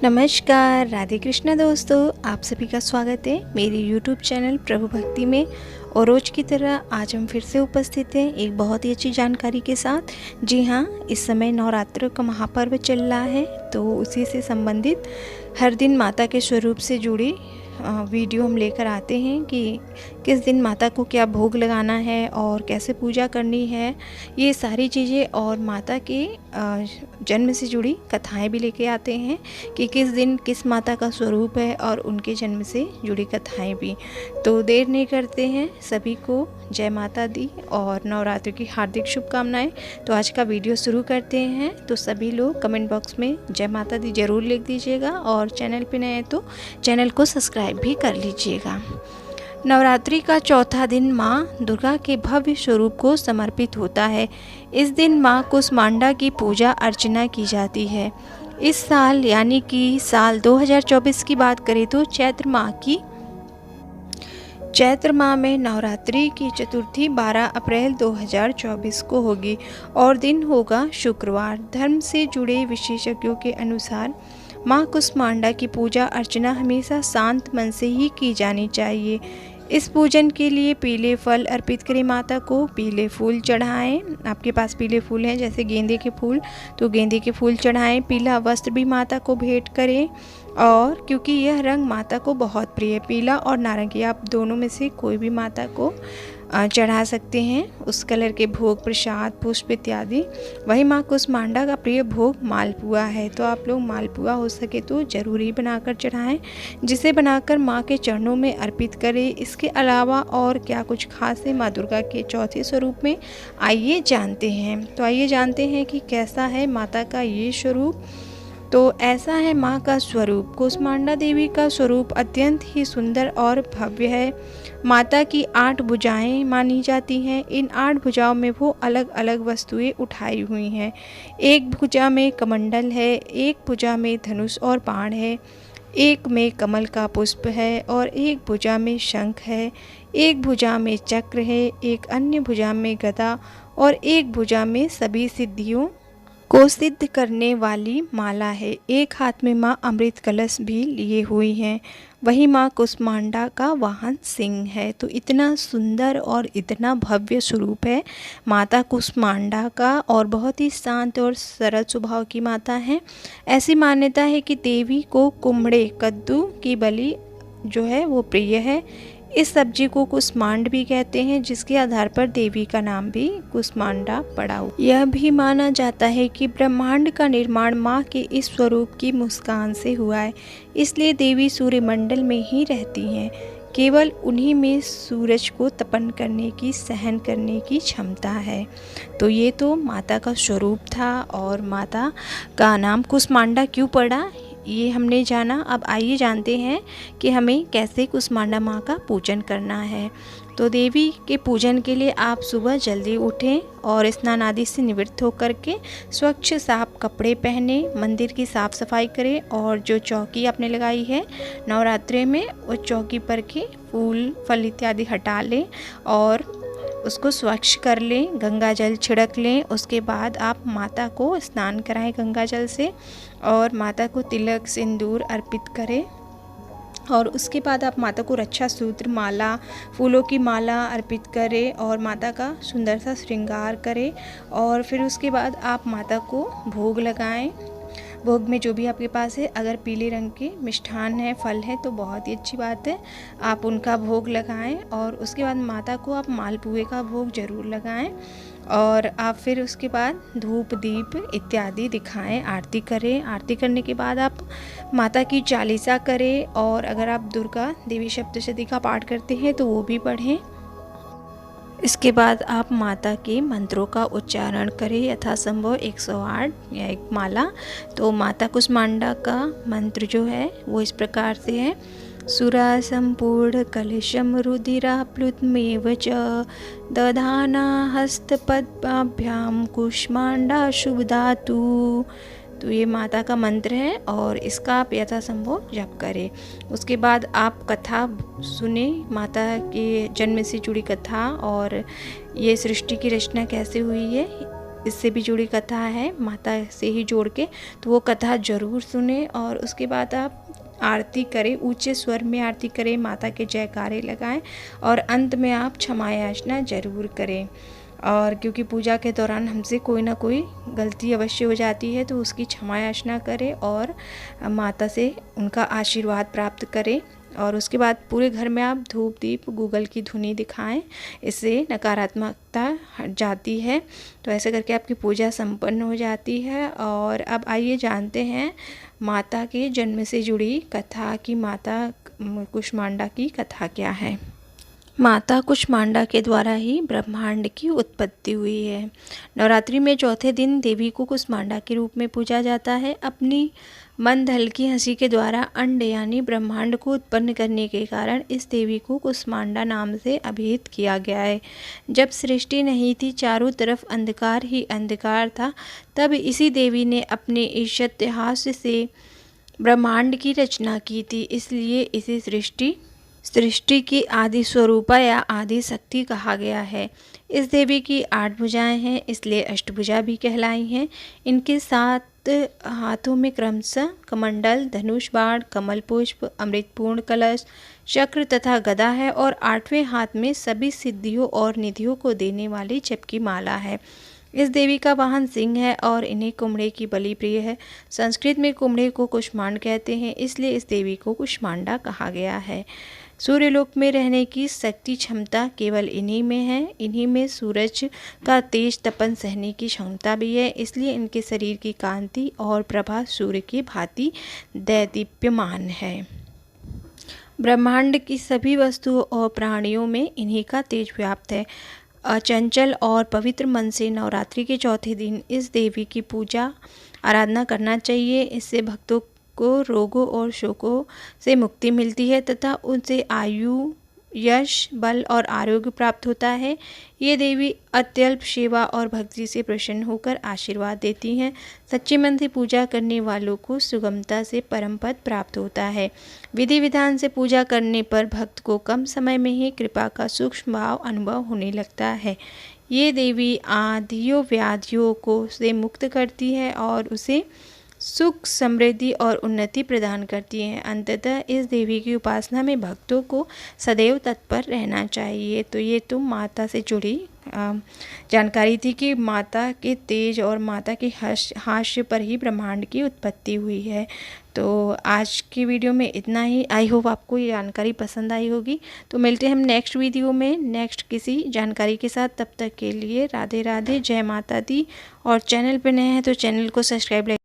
नमस्कार, राधे कृष्णा दोस्तों, आप सभी का स्वागत है मेरे YouTube चैनल प्रभु भक्ति में। और रोज़ की तरह आज हम फिर से उपस्थित हैं एक बहुत ही अच्छी जानकारी के साथ। जी हाँ, इस समय नवरात्र का महापर्व चल रहा है, तो उसी से संबंधित हर दिन माता के स्वरूप से जुड़ी वीडियो हम लेकर आते हैं कि किस दिन माता को क्या भोग लगाना है और कैसे पूजा करनी है, ये सारी चीज़ें और माता के जन्म से जुड़ी कथाएं भी लेके आते हैं कि किस दिन किस माता का स्वरूप है और उनके जन्म से जुड़ी कथाएं भी। तो देर नहीं करते हैं, सभी को जय माता दी और नवरात्रि की हार्दिक शुभकामनाएं। तो आज का वीडियो शुरू करते हैं। तो सभी लोग कमेंट बॉक्स में जय माता दी ज़रूर लिख दीजिएगा और चैनल पे नए हैं तो चैनल को सब्सक्राइब भी कर लीजिएगा। नवरात्रि का चौथा दिन माँ दुर्गा के भव्य स्वरूप को समर्पित होता है। इस दिन माँ कुष्मांडा की पूजा अर्चना की जाती है। इस साल यानी कि साल 2024 की बात करें तो चैत्र माह में नवरात्रि की चतुर्थी 12 अप्रैल 2024 को होगी और दिन होगा शुक्रवार। धर्म से जुड़े विशेषज्ञों के अनुसार माँ कुष्मांडा की पूजा अर्चना हमेशा शांत मन से ही की जानी चाहिए। इस पूजन के लिए पीले फल अर्पित करें माता को, पीले फूल चढ़ाएं। आपके पास पीले फूल हैं जैसे गेंदे के फूल, तो गेंदे के फूल चढ़ाएं। पीला वस्त्र भी माता को भेंट करें, और क्योंकि यह रंग माता को बहुत प्रिय है, पीला और नारंगी, आप दोनों में से कोई भी माता को चढ़ा सकते हैं उस कलर के भोग, प्रसाद, पुष्प इत्यादि। वही माँ कुष्मांडा का प्रिय भोग मालपुआ है, तो आप लोग मालपुआ हो सके तो ज़रूर ही बनाकर चढ़ाएं, जिसे बनाकर माँ के चरणों में अर्पित करें। इसके अलावा और क्या कुछ खास है माँ दुर्गा के चौथे स्वरूप में, आइए जानते हैं। तो आइए जानते हैं कि कैसा है माता का ये स्वरूप। तो ऐसा है माँ का स्वरूप। कुष्मांडा देवी का स्वरूप अत्यंत ही सुंदर और भव्य है। माता की 8 भुजाएं मानी जाती हैं। इन 8 भुजाओं में वो अलग अलग वस्तुएं उठाई हुई हैं। एक भुजा में कमंडल है, एक भुजा में धनुष और बाण है, एक में कमल का पुष्प है और एक भुजा में शंख है, एक भुजा में चक्र है, एक अन्य भुजा में गदा और एक भुजा में सभी सिद्धियों को सिद्ध करने वाली माला है। एक हाथ में माँ अमृत कलश भी लिए हुई हैं। वही माँ कुष्मांडा का वाहन सिंह है। तो इतना सुंदर और इतना भव्य स्वरूप है माता कुष्मांडा का, और बहुत ही शांत और सरल स्वभाव की माता है। ऐसी मान्यता है कि देवी को कुम्हड़े कद्दू की बलि जो है वो प्रिय है। इस सब्जी को कुष्मांड भी कहते हैं, जिसके आधार पर देवी का नाम भी कुष्मांडा पड़ा। यह भी माना जाता है कि ब्रह्मांड का निर्माण माँ के इस स्वरूप की मुस्कान से हुआ है, इसलिए देवी सूर्यमंडल में ही रहती हैं। केवल उन्हीं में सूरज को तपन करने की, सहन करने की क्षमता है। तो ये तो माता का स्वरूप था, और माता का नाम कुष्मांडा क्यों पड़ा ये हमने जाना। अब आइए जानते हैं कि हमें कैसे कुष्मांडा माँ का पूजन करना है। तो देवी के पूजन के लिए आप सुबह जल्दी उठें और स्नान आदि से निवृत्त होकर के स्वच्छ साफ कपड़े पहने, मंदिर की साफ़ सफाई करें और जो चौकी आपने लगाई है नवरात्रि में, उस चौकी पर के फूल फल इत्यादि हटा लें और उसको स्वच्छ कर लें, गंगा जल छिड़क लें। उसके बाद आप माता को स्नान कराएं गंगा जल से और माता को तिलक सिंदूर अर्पित करें। और उसके बाद आप माता को रक्षा सूत्र, माला, फूलों की माला अर्पित करें और माता का सुंदर सा श्रृंगार करें। और फिर उसके बाद आप माता को भोग लगाएं। भोग में जो भी आपके पास है, अगर पीले रंग के मिष्ठान है, फल है, तो बहुत ही अच्छी बात है, आप उनका भोग लगाएं। और उसके बाद माता को आप मालपुए का भोग ज़रूर लगाएं। और आप फिर उसके बाद धूप दीप इत्यादि दिखाएं, आरती करें। आरती करने के बाद आप माता की चालीसा करें, और अगर आप दुर्गा देवी सप्तशती का पाठ करते हैं तो वो भी पढ़ें। इसके बाद आप माता के मंत्रों का उच्चारण करें, यथासंभव 108 या एक माला। तो माता कुष्मांडा का मंत्र जो है वो इस प्रकार से है: सुरा संपूर्ण कलशम रुधिरा प्लुतमेव च दधाना हस्तपद्माभ्याम कुष्मांडा शुभधातु। तो ये माता का मंत्र है और इसका आप यथासंभव जप करें। उसके बाद आप कथा सुने, माता के जन्म से जुड़ी कथा और ये सृष्टि की रचना कैसे हुई है इससे भी जुड़ी कथा है माता से ही जोड़ के, तो वो कथा ज़रूर सुने। और उसके बाद आप आरती करें, ऊंचे स्वर में आरती करें, माता के जयकारे लगाएं और अंत में आप क्षमा याचना ज़रूर करें। और क्योंकि पूजा के दौरान हमसे कोई ना कोई गलती अवश्य हो जाती है, तो उसकी क्षमा याचना करें और माता से उनका आशीर्वाद प्राप्त करें। और उसके बाद पूरे घर में आप धूप दीप गूगल की धुनी दिखाएं, इससे नकारात्मकता हट जाती है। तो ऐसे करके आपकी पूजा संपन्न हो जाती है। और अब आइए जानते हैं माता के जन्म से जुड़ी कथा की माता कुष्मांडा की कथा क्या है। माता कुष्मांडा के द्वारा ही ब्रह्मांड की उत्पत्ति हुई है। नवरात्रि में चौथे दिन देवी को कुष्मांडा के रूप में पूजा जाता है। अपनी मंद हल्की हंसी के द्वारा अंड यानी ब्रह्मांड को उत्पन्न करने के कारण इस देवी को कुष्मांडा नाम से अभिहित किया गया है। जब सृष्टि नहीं थी, चारों तरफ अंधकार ही अंधकार था, तब इसी देवी ने अपने ईशत्हास्य से ब्रह्मांड की रचना की थी। इसलिए इसे सृष्टि की आदि स्वरूपा या आदि शक्ति कहा गया है। इस देवी की 8 भुजाएं हैं, इसलिए अष्टभुजा भी कहलाई हैं। इनके 7 हाथों में क्रमशः कमंडल, धनुष बाण, कमल पुष्प, अमृतपूर्ण कलश, चक्र तथा गदा है और 8वें हाथ में सभी सिद्धियों और निधियों को देने वाली जपकी माला है। इस देवी का वाहन सिंह है और इन्हें कुम्हड़े की बलि प्रिय है। संस्कृत में कुम्हड़े को कुष्मांड कहते हैं, इसलिए इस देवी को कुष्मांडा कहा गया है। सूर्यलोक में रहने की शक्ति क्षमता केवल इन्हीं में है। इन्हीं में सूरज का तेज तपन सहने की क्षमता भी है, इसलिए इनके शरीर की कांति और प्रभा सूर्य की भांति दैदीप्यमान है। ब्रह्मांड की सभी वस्तुओं और प्राणियों में इन्हीं का तेज व्याप्त है। अचंचल और पवित्र मन से नवरात्रि के चौथे दिन इस देवी की पूजा आराधना करना चाहिए। इससे भक्तों को रोगों और शोकों से मुक्ति मिलती है तथा उनसे आयु, यश, बल और आरोग्य प्राप्त होता है। ये देवी अत्यल्प सेवा और भक्ति से प्रसन्न होकर आशीर्वाद देती हैं। सच्चे मन से पूजा करने वालों को सुगमता से परम पद प्राप्त होता है। विधि विधान से पूजा करने पर भक्त को कम समय में ही कृपा का सूक्ष्म भाव अनुभव होने लगता है। ये देवी आदियों व्याधियों को से मुक्त करती है और उसे सुख, समृद्धि और उन्नति प्रदान करती हैं। अंततः इस देवी की उपासना में भक्तों को सदैव तत्पर रहना चाहिए। तो ये तो माता से जुड़ी जानकारी थी कि माता के तेज और माता के हास्य पर ही ब्रह्मांड की उत्पत्ति हुई है। तो आज की वीडियो में इतना ही। आई होप आपको ये जानकारी पसंद आई होगी। तो मिलते हैं हम नेक्स्ट वीडियो में नेक्स्ट किसी जानकारी के साथ। तब तक के लिए राधे राधे, जय माता दी। और चैनल पर नए हैं तो चैनल को सब्सक्राइब